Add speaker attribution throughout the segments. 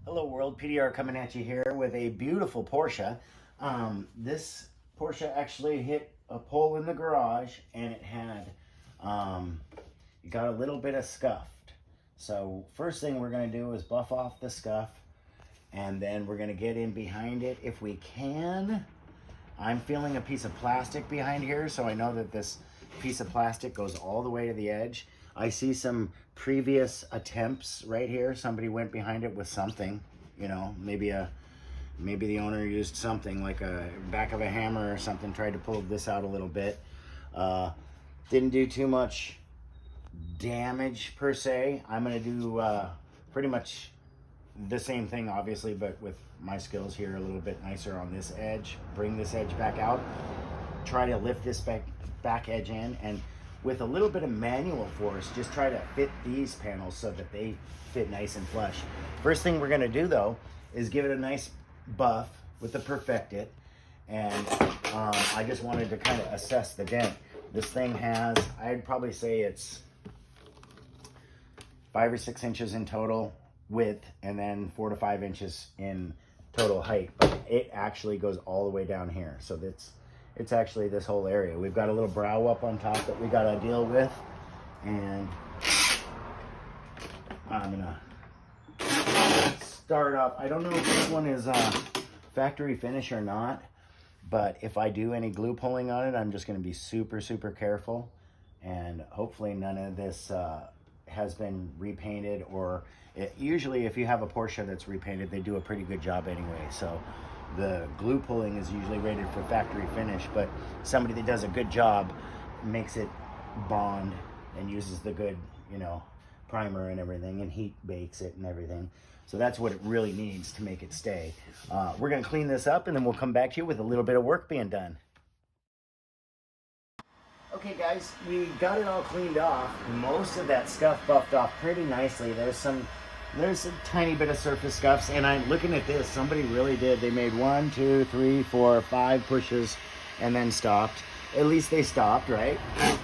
Speaker 1: Hello world, PDR coming at you here with a beautiful Porsche. This Porsche actually hit a pole in the garage and it had, it got a little bit of scuffed. So first thing we're gonna do is buff off the scuff and then we're gonna get in behind it if we can. I'm feeling a piece of plastic behind here, so I know that this piece of plastic goes all the way to the edge. I see some previous attempts right here. Somebody went behind it with something, you know, maybe the owner used something like a back of a hammer or something, tried to pull this out a little bit. Didn't do too much damage per se. I'm gonna do pretty much the same thing, obviously, but with my skills here a little bit nicer on this edge. Bring this edge back out, try to lift this back edge in, and with a little bit of manual force, just try to fit these panels so that they fit nice and flush. First thing we're gonna do though is give it a nice buff with the Perfect It, and I just wanted to kind of assess the dent. This thing has, I'd probably say it's 5 or 6 inches in total width, and then 4 to 5 inches in total height, but it actually goes all the way down here. So it's actually this whole area. We've got a little brow up on top that we got to deal with, and I'm gonna start off. I don't know if this one is factory finish or not, but if I do any glue pulling on it, I'm just going to be super careful, and hopefully none of this has been repainted, or usually if you have a Porsche that's repainted, they do a pretty good job anyway. So the glue pulling is usually rated for factory finish, but somebody that does a good job makes it bond and uses the good, you know, primer and everything, and heat bakes it and everything. So that's what it really needs to make it stay. We're gonna clean this up and then we'll come back to you with a little bit of work being done. Okay guys, we got it all cleaned off. Most of that scuff buffed off pretty nicely. There's a tiny bit of surface scuffs, and I'm looking at this. Somebody really did. They made 1, 2, 3, 4, 5 pushes and then stopped. At least they stopped, right?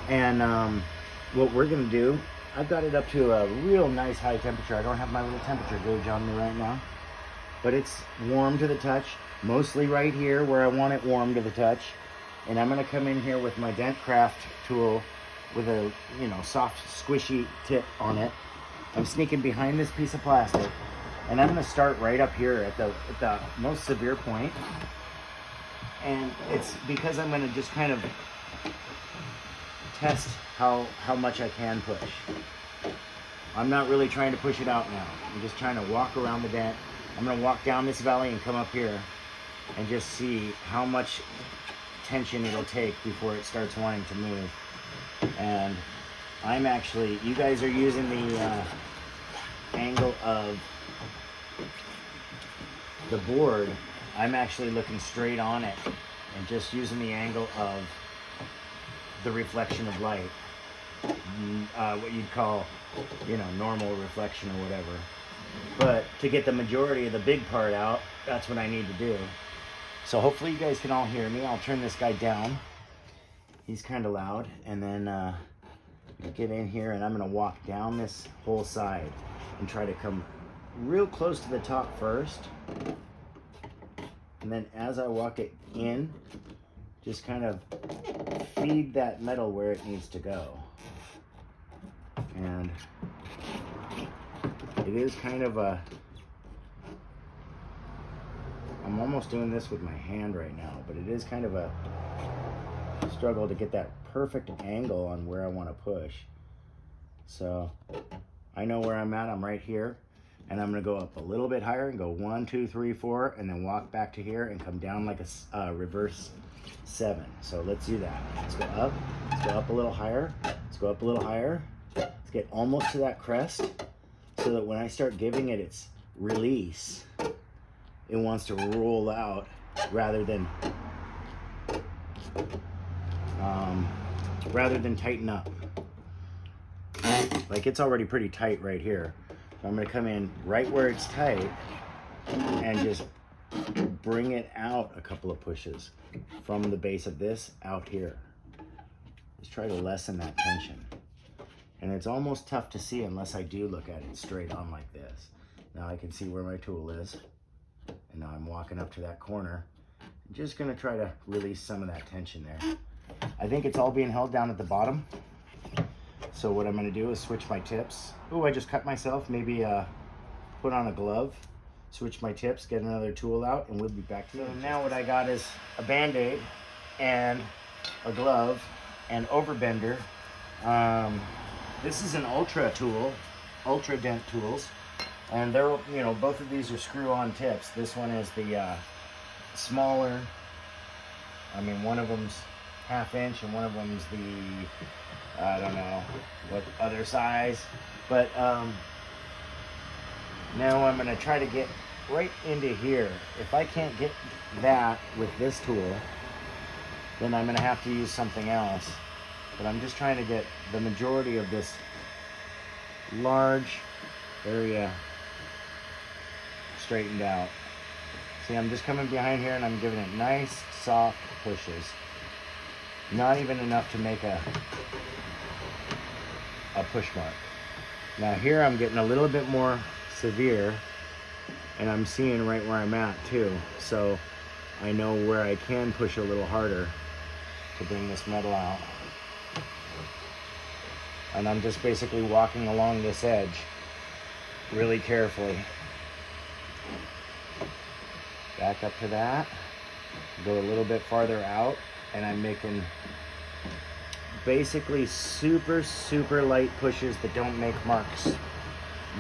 Speaker 1: And what we're gonna do, I've got it up to a real nice high temperature. I don't have my little temperature gauge on me right now, but it's warm to the touch, mostly right here where I want it warm to the touch. And I'm gonna come in here with my Dent Craft tool with a, you know, soft squishy tip on it. I'm sneaking behind this piece of plastic, and I'm gonna start right up here at the most severe point. And it's because I'm gonna just kind of test how much I can push. I'm not really trying to push it out now. I'm just trying to walk around the dent. I'm gonna walk down this valley and come up here and just see how much tension it'll take before it starts wanting to move. And I'm actually, you guys are using the angle of the board. I'm actually looking straight on it and just using the angle of the reflection of light, what you'd call, you know, normal reflection or whatever. But to get the majority of the big part out, that's what I need to do. So hopefully you guys can all hear me. I'll turn this guy down. He's kind of loud. And then get in here, and I'm gonna walk down this whole side and try to come real close to the top first. And then as I walk it in, just kind of feed that metal where it needs to go. And it is kind of a, I'm almost doing this with my hand right now, but it is kind of a struggle to get that perfect angle on where I want to push. So I know where I'm at. I'm right here, and I'm gonna go up a little bit higher and go 1, 2, 3, 4, and then walk back to here and come down like a reverse 7. So let's do that. Let's go up. Let's go up a little higher. Let's go up a little higher. Let's get almost to that crest, so that when I start giving it its release, it wants to roll out rather than tighten up. Like, it's already pretty tight right here. So I'm gonna come in right where it's tight and just bring it out a couple of pushes from the base of this out here. Just try to lessen that tension. And it's almost tough to see unless I do look at it straight on like this. Now I can see where my tool is. And now I'm walking up to that corner. I'm just gonna try to release some of that tension there. I think it's all being held down at the bottom. So what I'm gonna do is switch my tips. Oh, I just cut myself. Maybe put on a glove, switch my tips, get another tool out, and we'll be back to it. So now what I got is a Band-Aid and a glove and overbender. This is an Ultra tool, Ultra Dent tools. And they're, you know, both of these are screw-on tips. This one is the smaller. I mean, one of them's 1/2 inch and one of them's the, I don't know what other size. But now I'm gonna try to get right into here. If I can't get that with this tool, then I'm gonna have to use something else. But I'm just trying to get the majority of this large area straightened out. See, I'm just coming behind here and I'm giving it nice, soft pushes. Not even enough to make a push mark. Now here I'm getting a little bit more severe, and I'm seeing right where I'm at too. So I know where I can push a little harder to bring this metal out. And I'm just basically walking along this edge really carefully. Back up to that, go a little bit farther out, and I'm making basically super, super light pushes that don't make marks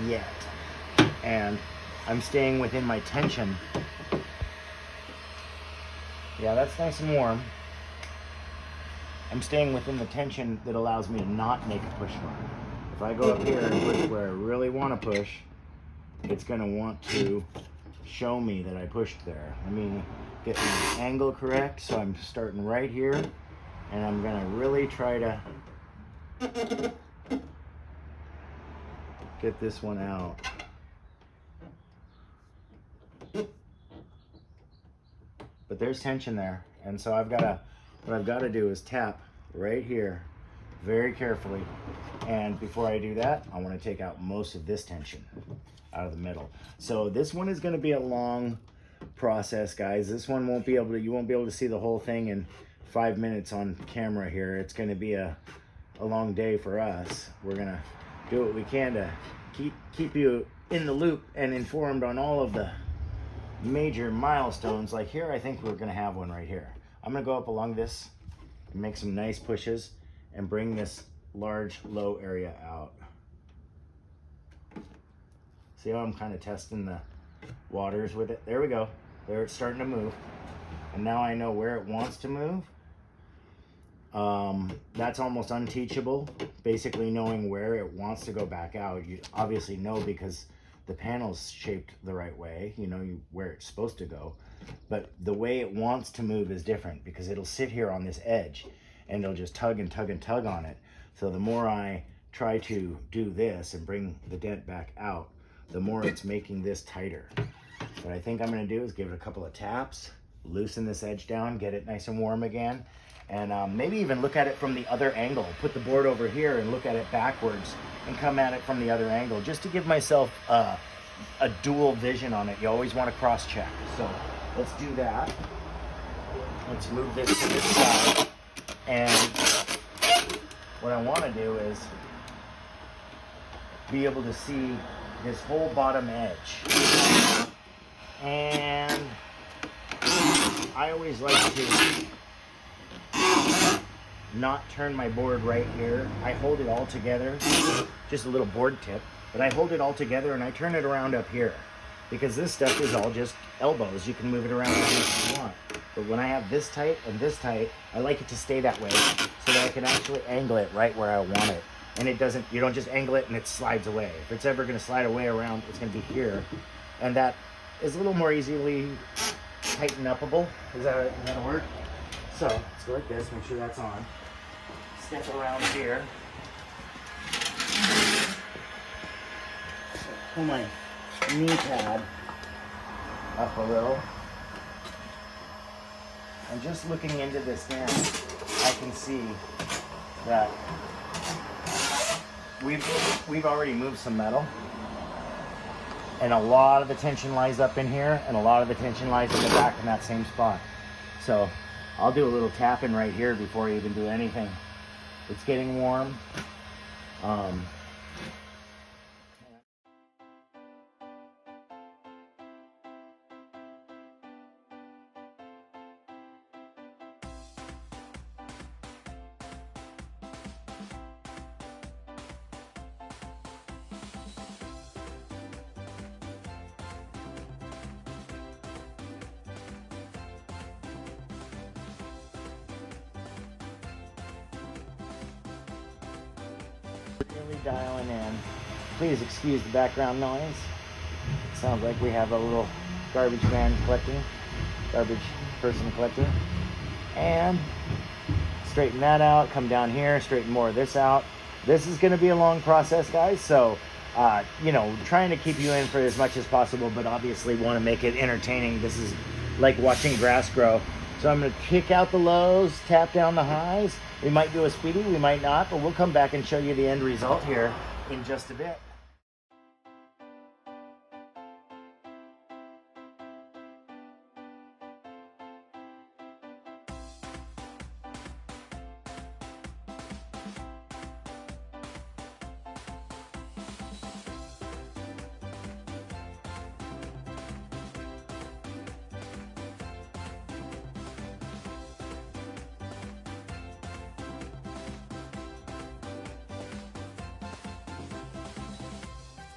Speaker 1: yet. And I'm staying within my tension. Yeah, that's nice and warm. I'm staying within the tension that allows me to not make a push mark. If I go up here and push where I really want to push, it's going to want to show me that I pushed there. Let me get my angle correct. So I'm starting right here, and I'm going to really try to get this one out. But there's tension there, and so what I've got to do is tap right here very carefully. And before I do that, I want to take out most of this tension out of the middle. So this one is going to be a long process, guys. This one won't be able to, you won't be able to see the whole thing in 5 minutes on camera here. It's going to be a long day for us. We're going to do what we can to keep you in the loop and informed on all of the major milestones. Like here, I think we're going to have one right here. I'm going to go up along this and make some nice pushes and bring this large low area out. See how I'm kind of testing the waters with it? There we go. There, it's starting to move. And now I know where it wants to move. That's almost unteachable. Basically knowing where it wants to go back out. You obviously know because the panel's shaped the right way. You know where it's supposed to go. But the way it wants to move is different because it'll sit here on this edge and it'll just tug and tug and tug on it. So the more I try to do this and bring the dent back out, the more it's making this tighter. What I think I'm going to do is give it a couple of taps, loosen this edge down, get it nice and warm again, and maybe even look at it from the other angle. Put the board over here and look at it backwards and come at it from the other angle, just to give myself a dual vision on it. You always want to cross-check. So let's do that. Let's move this to this side. And what I want to do is be able to see this whole bottom edge. And I always like to not turn my board right here. I hold it all together, just a little board tip, but I hold it all together and I turn it around up here because this stuff is all just elbows. You can move it around if you want. But when I have this tight and this tight, I like it to stay that way so that I can actually angle it right where I want it. And it doesn't, you don't just angle it and it slides away. If it's ever going to slide away around, it's going to be here. And that is a little more easily tighten-upable. Is that a word? So let's go like this, make sure that's on. Step around here. Pull my knee pad up a little. And just looking into this dent, I can see that we've already moved some metal, and a lot of the tension lies up in here, and a lot of the tension lies in the back in that same spot. So I'll do a little tapping right here before I even do anything. It's getting warm. Really dialing in. Please excuse the background noise. Sounds like we have a little garbage man collecting, garbage person collector. And straighten that out, come down here, straighten more of this out. This is going to be a long process, guys, so you know, trying to keep you in for as much as possible, but obviously want to make it entertaining. This is like watching grass grow. So I'm going to kick out the lows, tap down the highs. We might do a speedy, we might not, but we'll come back and show you the end result here in just a bit.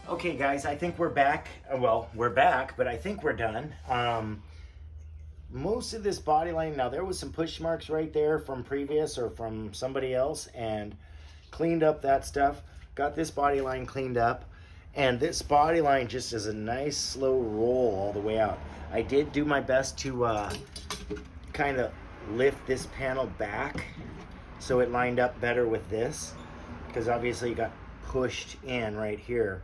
Speaker 1: Okay guys, I think we're back. Well, we're back, but I think we're done. Most of this body line, now there was some push marks right there from previous or from somebody else, and cleaned up that stuff. Got this body line cleaned up, and this body line just is a nice slow roll all the way out. I did do my best to kind of lift this panel back so it lined up better with this, because obviously you got pushed in right here.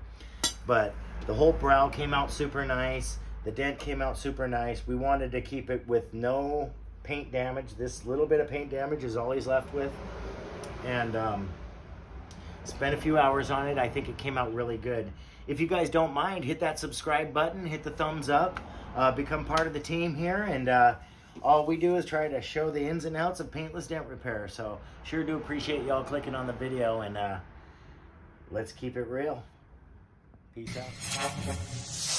Speaker 1: But the whole brow came out super nice. The dent came out super nice. We wanted to keep it with no paint damage. This little bit of paint damage is all he's left with. And spent a few hours on it. I think it came out really good. If you guys don't mind, hit that subscribe button, hit the thumbs up, become part of the team here. And all we do is try to show the ins and outs of Paintless Dent Repair. So sure do appreciate y'all clicking on the video, and let's keep it real. Peace out.